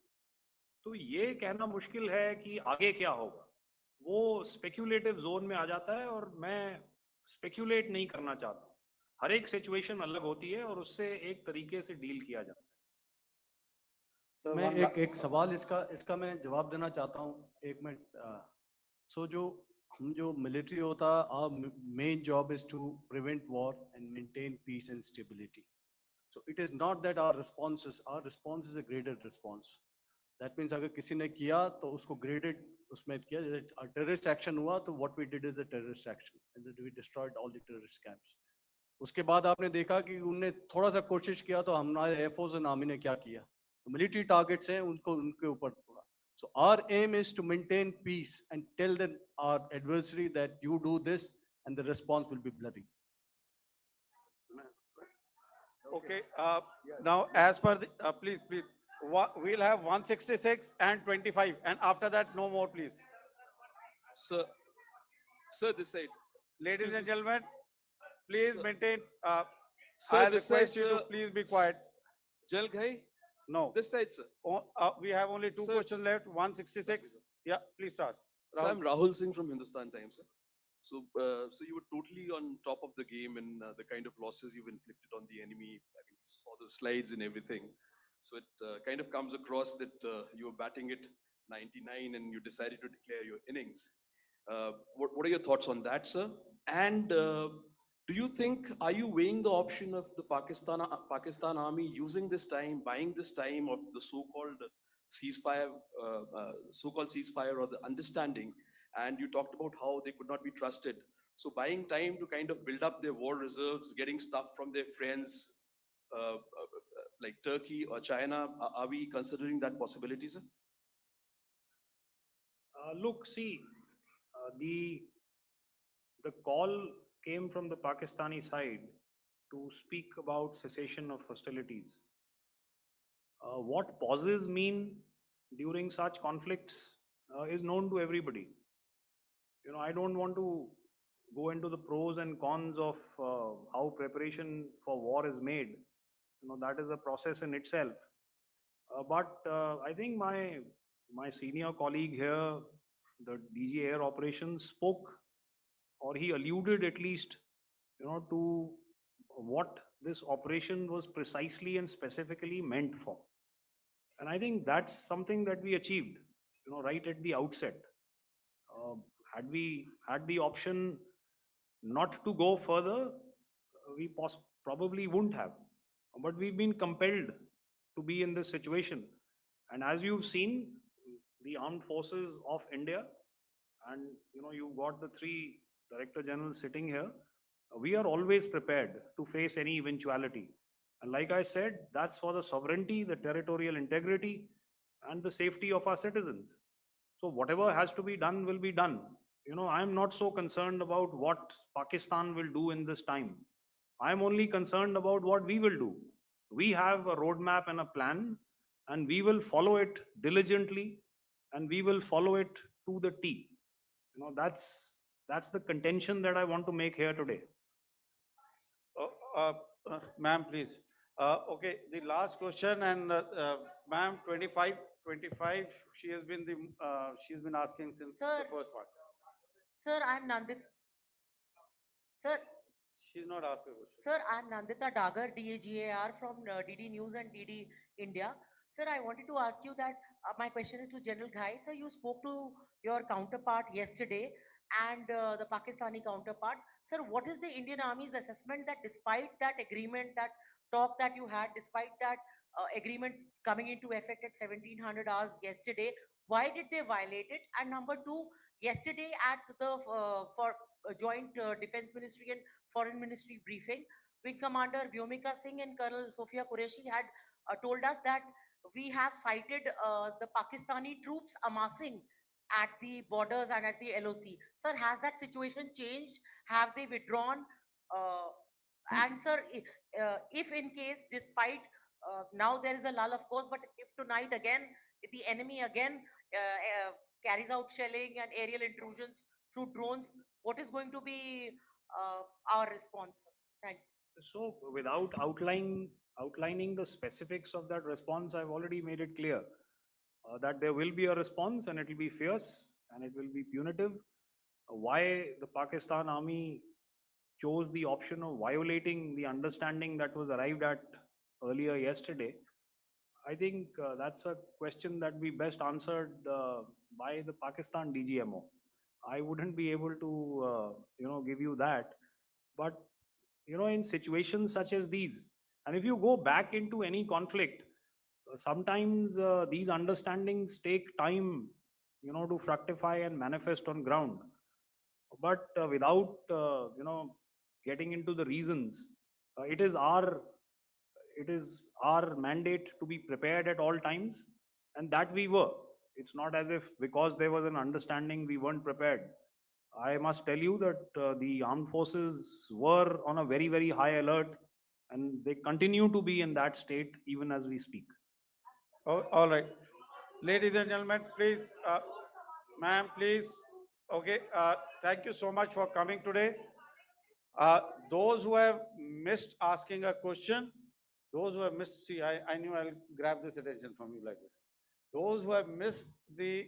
तो ये कहना मुश्किल है कि आगे क्या होगा, वो स्पेक्यूलेटिव जोन में आ जाता है और मैं स्पेक्यूलेट नहीं करना चाहता। हर एक सिचुएशन अलग होती है और उससे एक तरीके से डील किया जाता है। मैं एक सवाल इसका मैं जवाब देना चाहता हूँ, 1 मिनट। हम जो मिलिट्री होता, our main job is to prevent war and maintain peace and stability. So it is not that our response is a graded response. That means अगर किसी ने किया तो उसको graded उसमें किया, जैसे terrorist action हुआ तो what we did is a terrorist action and then we destroyed all the terrorist camps. उसके बाद आपने देखा कि उनने थोड़ा सा कोशिश किया तो हमारे एयरफोर्स और आर्मी ने क्या किया, तो मिलिट्री टारगेट्स हैं उनको उनके ऊपर थोड़ा। So our aim is to maintain peace and tell our adversary that you do this and the response will be bloody. Okay, now as per the, please, we'll have 166 and 25, and after that, no more, please. Sir, this side. Ladies and gentlemen, please maintain, Sir, I'll this request side, you to sir. please be quiet. Jal Ghai, No, this side, sir. we have only 2 Sir, questions left, 166. Yeah, please start. So I'm Rahul Singh from Hindustan Times, sir. So you were totally on top of the game in the kind of losses you've inflicted on the enemy. I mean, we saw the slides and everything. So it kind of comes across that you were batting it 99 and you decided to declare your innings. What are your thoughts on that, sir? And do you think, are you weighing the option of the Pakistan army using this time, buying this time of the so-called ceasefire, or the understanding? And you talked about how they could not be trusted. So buying time to kind of build up their war reserves, getting stuff from their friends like Turkey or China, are we considering that possibility, sir? Look, see, the call came from the Pakistani side to speak about cessation of hostilities. What pauses mean during such conflicts is known to everybody. I don't want to go into the pros and cons of how preparation for war is made. That is a process in itself. But I think my senior colleague here, the DG Air Operations, spoke, or he alluded at least, to what this operation was precisely and specifically meant for. And I think that's something that we achieved, right at the outset. Had we had the option not to go further, we probably wouldn't have. But we've been compelled to be in this situation. And as you've seen, the armed forces of India, and you've got the three director generals sitting here, we are always prepared to face any eventuality. And like I said, that's for the sovereignty, the territorial integrity, and the safety of our citizens. So whatever has to be done will be done. I'm not so concerned about what Pakistan will do in this time. I'm only concerned about what we will do. We have a roadmap and a plan, and we will follow it diligently, and we will follow it to the T. That's the contention that I want to make here today. Ma'am, please. Okay, the last question, and ma'am, 25, she's been asking since the Sir. first part. Sir, I'm Nandita. Sir, She's not asking a question. Sir, I'm Nandita Dagar, DAGAR from DD News and DD India. Sir, I wanted to ask you that my question is to General Ghai. Sir, you spoke to your counterpart yesterday and the Pakistani counterpart. Sir, what is the Indian Army's assessment that despite that agreement, that talk that you had, despite that agreement coming into effect at 1700 hours yesterday, why did they violate it? And number two, yesterday at the joint Defense Ministry and Foreign Ministry briefing, Wing Commander Vyomika Singh and Colonel Sophia Qureshi had told us that we have cited the Pakistani troops amassing at the borders and at the LOC. Sir, has that situation changed? Have they withdrawn? And sir, if in case, despite now there is a lull, of course, but if tonight again, if the enemy again carries out shelling and aerial intrusions through drones, what is going to be our response? Thank you. So without outlining the specifics of that response, I've already made it clear that there will be a response, and it will be fierce and it will be punitive. Why the Pakistan Army chose the option of violating the understanding that was arrived at earlier yesterday, I think that's a question that we best answered by the Pakistan DGMO. I wouldn't be able to, give you that. But, in situations such as these, and if you go back into any conflict, sometimes these understandings take time, to fructify and manifest on ground. But without, getting into the reasons, it is our mandate to be prepared at all times, and that we were. It's not as if because there was an understanding we weren't prepared. I must tell you that the armed forces were on a very, very high alert, and they continue to be in that state even as we speak. Oh, all right. Ladies and gentlemen, please, ma'am, please. Okay, thank you so much for coming today. Those who have missed asking a question, those who have missed, see, I knew I'll grab this attention from you like this. Those who have missed the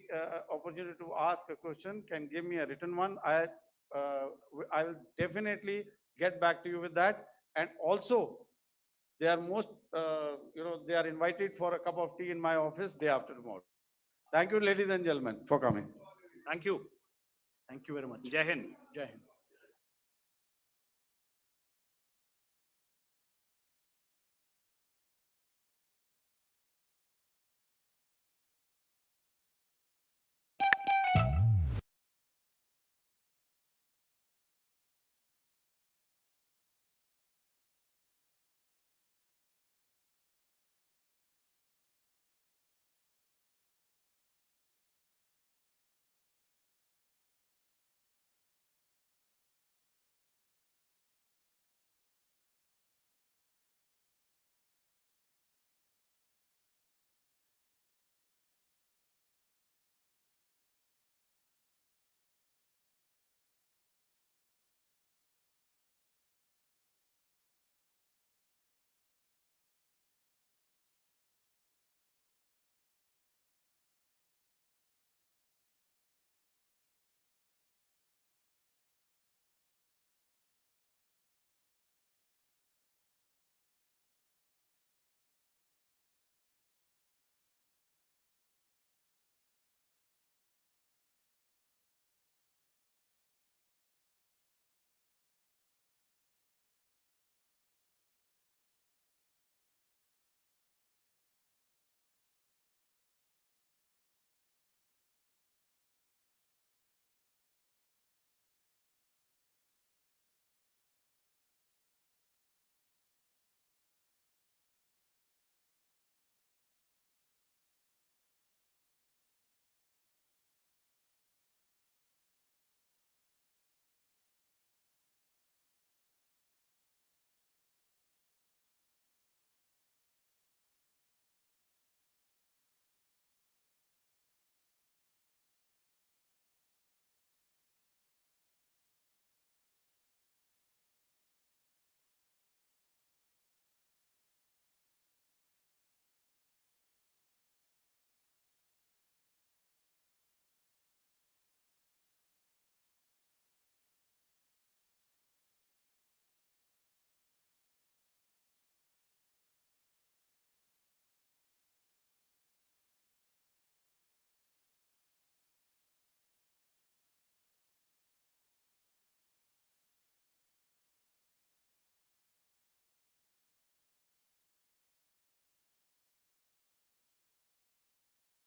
opportunity to ask a question can give me a written one. I will definitely get back to you with that. And also, they are they are invited for a cup of tea in my office day after tomorrow. Thank you, ladies and gentlemen, for coming. Thank you. Thank you very much. Jai Hind. Jai Hind.